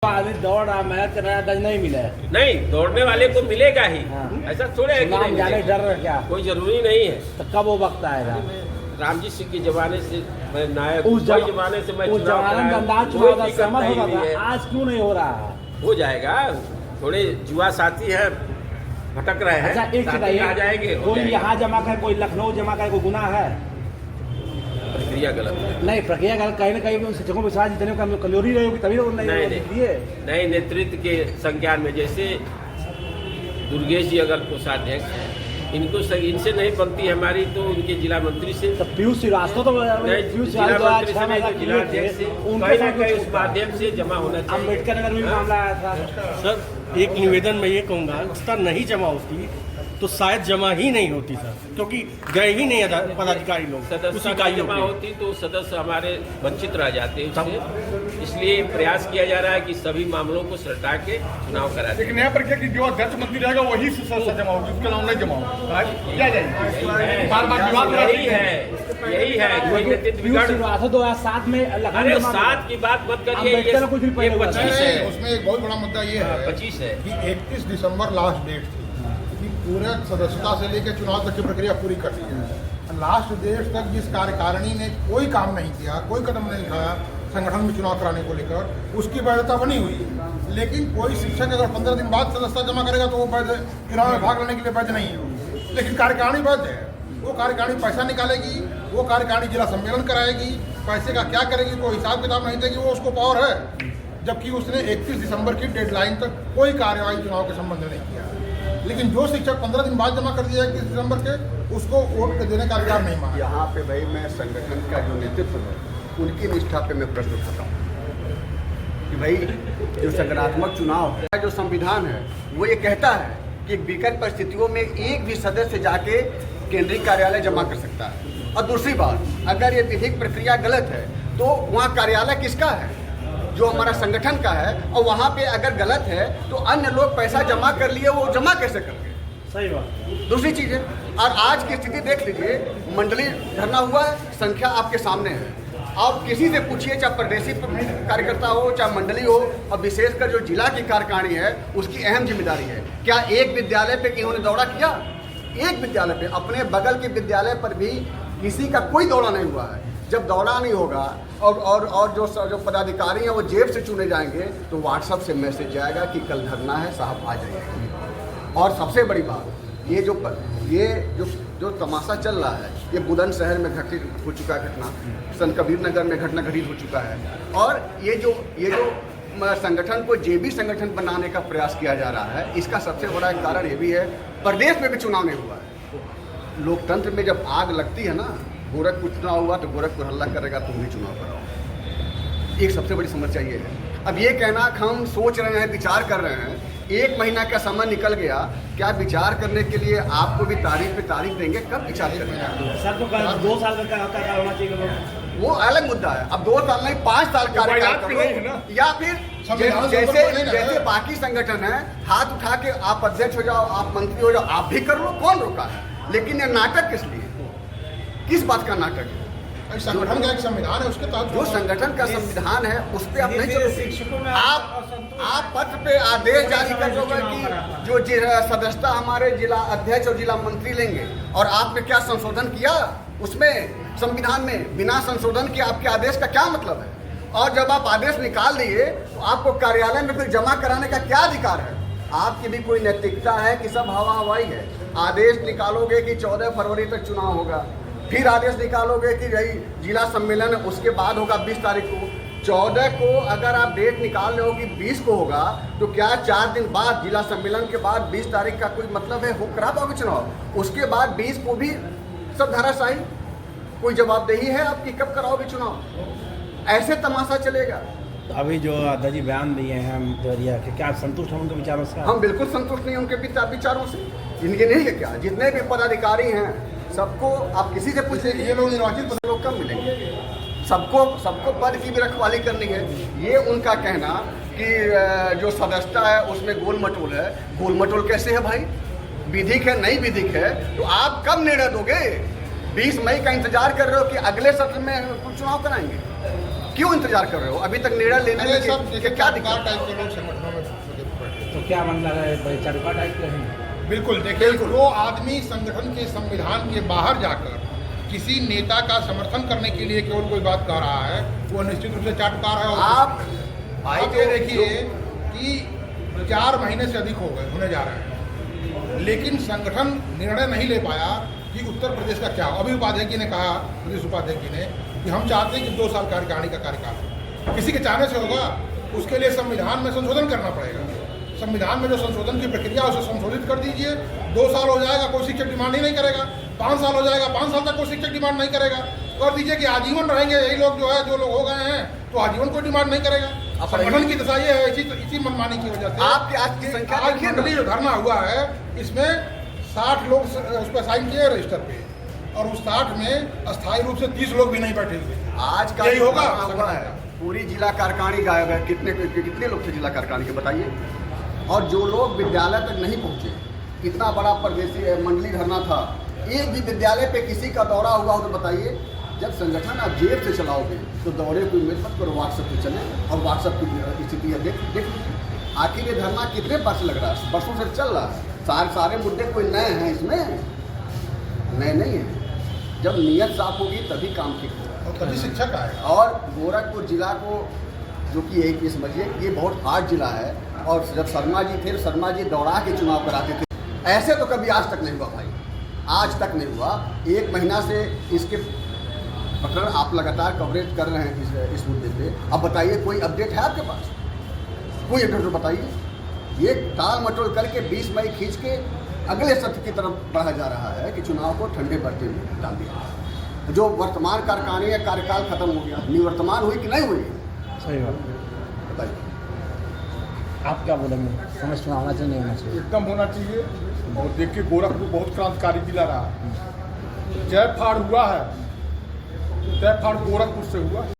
आदमी दौड़ रहा, मेहनत कर रहा, दज नहीं मिला है। नहीं, दौड़ने वाले को मिलेगा ही। हाँ। ऐसा थोड़े है कि नाम नहीं जाने मिलेगा। डर रहा क्या? कोई जरूरी नहीं है। तो कब वो वक्त आएगा? रामजी सिंह के जमाने से मैं नायक, उस जमाने से मैं उस चुनाव जमाने में कराया, अंदाज कोई चुनाव का दिक्कत सहमत नहीं होता हुई है। था, आज क्यों नहीं हो रहा है? हो जाएगा, थोड़े जुआ साथी है, भटक रहे हैं। अच्छा एक साथी आ जाएंगे, हो कोई जाएगा। यहाँ जमा करे, कोई लखनऊ जमा करे, कोई गुनाह है? प्रक्रिया गलत है। नहीं, प्रक्रिया कहीं ना कहीं शिक्षकों के साथ जितने का कमजोरी रहेगी तभी तो नहीं दिए। नहीं, नेतृत्व के संज्ञान में, जैसे दुर्गेश जी अगर कोषाध्यक्ष हैं, इनसे नहीं बनती हमारी, तो उनके जिला मंत्री से, तो पीयूष श्रीवास्तव तो जिला मंत्री से नहीं तो जिला अध्यक्ष से, कहीं ना कहीं उस माध्यम से जमा होना चाहिए। अम्बेडकर नगर में भी मामला आया था। सर एक निवेदन मैं ये कहूँगा, स्तर नहीं जमा होती तो शायद जमा ही नहीं होती सर, क्योंकि गए ही नहीं पदाधिकारी लोग। सदस्य जमा होती तो सदस्य हमारे वंचित रह जाते उससे। इसलिए प्रयास किया जा रहा है कि सभी मामलों को सटा के चुनाव करा दें। एक नया प्रक्रिया की जो अध्यक्ष मंत्री रहेगा वही सदस्य जमा होगी, उसके नाम नहीं जमा होगा। क्या जाएगी बार-बार विवाद? यही है कोई नेतृत्व बिगाड़। 2007 में अरे 7 की बात मत करिए, ये 25 है। उसमें एक बहुत बड़ा मुद्दा ये है 25 है कि 31 दिसंबर लास्ट डेट थी कि पूरे सदस्यता से लेकर चुनाव तक की प्रक्रिया पूरी कर ली है। लास्ट डेट तक जिस कार्यकारिणी ने कोई काम नहीं किया, कोई कदम नहीं उठाया संगठन में चुनाव कराने को लेकर, उसकी वैधता बनी हुई है। लेकिन कोई शिक्षक अगर 15 दिन बाद सदस्यता जमा करेगा तो वो वैध, चुनाव में भाग लेने के लिए वैध नहीं है। लेकिन कार्यकारिणी वैध है, वो कार्यकारिणी पैसा निकालेगी, वो कार्यकारिणी जिला सम्मेलन कराएगी, पैसे का क्या करेगी कोई हिसाब किताब नहीं देगी, वो उसको पावर है। जबकि उसने 31 दिसंबर की डेडलाइन तक कोई कार्यवाही चुनाव के संबंध में नहीं किया। लेकिन जो शिक्षक 15 दिन बाद जमा कर दिया 31 दिसंबर के, उसको वोट देने का अधिकार नहीं मांगा। यहाँ पे भाई मैं संगठन का जो नेतृत्व है उनकी निष्ठा पे मैं प्रश्न उठाता हूँ कि भाई जो सकारात्मक चुनाव है, जो संविधान है वो ये कहता है कि विकट परिस्थितियों में एक भी सदस्य जाके केंद्रीय कार्यालय जमा कर सकता है। और दूसरी बात, अगर ये विधिक प्रक्रिया गलत है तो वहाँ कार्यालय किसका है? जो हमारा संगठन का है। और वहाँ पे अगर गलत है तो अन्य लोग पैसा जमा कर लिए, वो जमा कैसे कर गए? सही बात। दूसरी चीज़ है, और आज की स्थिति देख लीजिए, मंडली धरना हुआ है, संख्या आपके सामने है। आप किसी से पूछिए, चाहे प्रदेशी कार्यकर्ता हो, चाहे मंडली हो, और विशेषकर जो जिला की कार्यकारिणी है उसकी अहम जिम्मेदारी है। क्या एक विद्यालय पे इन्होंने दौरा किया? एक विद्यालय पे, अपने बगल के विद्यालय पर भी किसी का कोई दौरा नहीं हुआ है। जब दौरा नहीं होगा और जो पदाधिकारी हैं वो जेब से चुने जाएंगे तो व्हाट्सएप से मैसेज जाएगा कि कल धरना है, साहब आ जाइए। और सबसे बड़ी बात, ये जो तमाशा चल रहा है, ये बुलंदशहर में घटित हो चुका है घटना, संत कबीर नगर में घटना घटित हो चुका है। और ये जो संगठन को जेबी संगठन बनाने का प्रयास किया जा रहा है, इसका सबसे बड़ा एक कारण ये भी है, प्रदेश में भी चुनाव नहीं हुआ है। लोकतंत्र में जब आग लगती है ना, गोरखपुर चुनाव हुआ तो गोरखपुर हल्ला करेगा, तुम भी चुनाव कराओ। एक सबसे बड़ी समस्या ये है। अब ये कहना कि हम सोच रहे हैं, विचार कर रहे हैं, 1 महीना का समय निकल गया, क्या विचार करने के लिए आपको भी तारीख पे तारीख देंगे? कब विचार करेंगे? सर तो 2 साल का होना चाहिए, वो अलग मुद्दा है। अब 2 साल नहीं, 5 साल कार्यकाल करो, या फिर जैसे बाकी संगठन है, हाथ उठा के आप अध्यक्ष हो जाओ, आप मंत्री हो जाओ, आप भी कर लो, कौन रोका है? लेकिन ये नाटक किस लिए? किस बात का नाटक है? संगठन का एक संविधान है, उसके तहत जो संगठन का संविधान है उस पर आप नहीं चलो। आप पत्र पे आदेश जारी कर दोगे कि जो सदस्यता हमारे जिला अध्यक्ष और जिला मंत्री लेंगे, और आपने क्या संशोधन किया उसमें संविधान में? बिना संशोधन के आपके आदेश का क्या मतलब है? और जब आप आदेश निकाल दिए तो आपको कार्यालय में फिर जमा कराने का क्या अधिकार है? आपकी भी कोई नैतिकता है कि सब हवा हवाई है? आदेश निकालोगे कि 14 फरवरी तक चुनाव होगा, फिर आदेश निकालोगे कि यही जिला सम्मेलन है उसके बाद होगा 20 तारीख को। 14 को अगर आप डेट निकाल रहे हो कि 20 को होगा, तो क्या 4 दिन बाद जिला सम्मेलन के बाद 20 तारीख का कोई मतलब है? हो करा पाओगे चुनाव? उसके बाद 20 को भी सब धाराशाही, कोई जवाबदेही है आपकी? कब कराओगे चुनाव? ऐसे तमाशा चलेगा। तो अभी जो दादाजी बयान दिए हैं हम देवरिया के, क्या आप संतुष्ट हैं उनके विचारों से? हम बिल्कुल संतुष्ट नहीं उनके विचारों से। इनके नहीं है क्या? जितने भी पदाधिकारी हैं सबको आप किसी से पूछे, ये लोग निर्वाचित लोग कब मिलेंगे? सबको पद की भी रखवाली करनी है। ये उनका कहना कि जो सदस्यता है उसमें गोल मटोल है, गोल मटोल कैसे है भाई? विधिक है, नहीं विधिक है, तो आप कब निर्णय दोगे? 20 मई का इंतजार कर रहे हो कि अगले सत्र में चुनाव कराएंगे? क्यों इंतजार कर रहे हो? अभी तक निर्णय लेने अरे में सब क्या देखिए क्या चाटुकार दिक्कत? टाइप के लोग संगठनों में बैठे हैं। तो क्या मतलब है भाई चाटुकार टाइप के हैं? बिल्कुल देखिए, जो आदमी संगठन के संविधान के बाहर जाकर किसी नेता का समर्थन करने के लिए केवल कोई बात कह रहा है, वो निश्चित रूप से चाटुकार है। और आप आप ये देखिए कि 4 महीने से अधिक हो गए होने जा रहे हैं, लेकिन संगठन निर्णय नहीं ले पाया कि उत्तर प्रदेश का क्या हो। अभी उपाध्यक्ष जी ने कहा, प्रदेश उपाध्यक्ष जी ने, कि हम चाहते हैं कि 2 साल कार्यकारिणी का कार्यकाल हो। किसी के चाहने से होगा? उसके लिए संविधान में संशोधन करना पड़ेगा। संविधान में जो संशोधन की प्रक्रिया है उसे संशोधित कर दीजिए। 2 साल हो जाएगा, कोई शिक्षक डिमांड ही नहीं करेगा। 5 साल हो जाएगा, 5 साल तक कोई शिक्षक डिमांड नहीं करेगा। कर दीजिए कि आजीवन रहेंगे यही लोग, जो है जो लोग हो गए हैं, तो आजीवन कोई डिमांड नहीं करेगा। संगठन की दशा ये है, इसी मनमानी की वजह से आपकी आज की संख्या आज देखिए ना। मंडली जो धरना हुआ है, इसमें 60 लोग उस पर साइन किए रजिस्टर पे, और उस 60 में अस्थायी रूप से 30 लोग भी नहीं बैठे हुए। आज का यही होगा हुआ है, पूरी जिला कार्यकारिणी गायब है। कितने लोग थे जिला कार्यकारिणी के बताइए? और जो लोग विद्यालय तक नहीं पहुंचे, इतना बड़ा प्रदेशीय मंडली धरना था, एक भी विद्यालय पे किसी का दौरा हुआ हो तो बताइए। जब संगठन आप जेब से चलाओगे तो दौरे कोई मेरे मत करो, व्हाट्सएप पे चले, और व्हाट्सएप की स्थिति है देख लीजिए। आखिर ये धरना कितने वर्ष लग रहा है? वर्षों से चल रहा है। सारे मुद्दे कोई नए हैं इसमें? नए नहीं है। जब नीयत साफ होगी तभी काम ठीक होगा, और तभी शिक्षक आएगा। और गोरखपुर जिला को, जो कि एक ये समझिए, ये बहुत हार्ड जिला है। और जब शर्मा जी थे, शर्मा जी दौड़ा के चुनाव कराते थे। ऐसे तो कभी आज तक नहीं हुआ भाई, आज तक नहीं हुआ। 1 महीना से इसके प्रकरण आप लगातार कवरेज कर रहे हैं इस मुद्दे पे। अब बताइए, कोई अपडेट है आपके पास? कोई अपडेट तो बताइए। ये टाल मटोल करके 20 मई खींच के अगले सत्र की तरफ बढ़ा जा रहा है कि चुनाव को ठंडे बर्तन में डाल दिया। जो वर्तमान कार्यकारिणी है, कार्यकाल खत्म हो गया, निवर्तमान हुई कि नहीं हुई? सही बात। बताइए। आप क्या बोलेंगे? समझ चुनाव होना चाहिए, नहीं होना चाहिए? एकदम होना चाहिए। और देखिए, गोरखपुर बहुत क्रांतिकारी जिला रहा है। जय फाड़ हुआ है, जय फाड़ गोरखपुर से हुआ।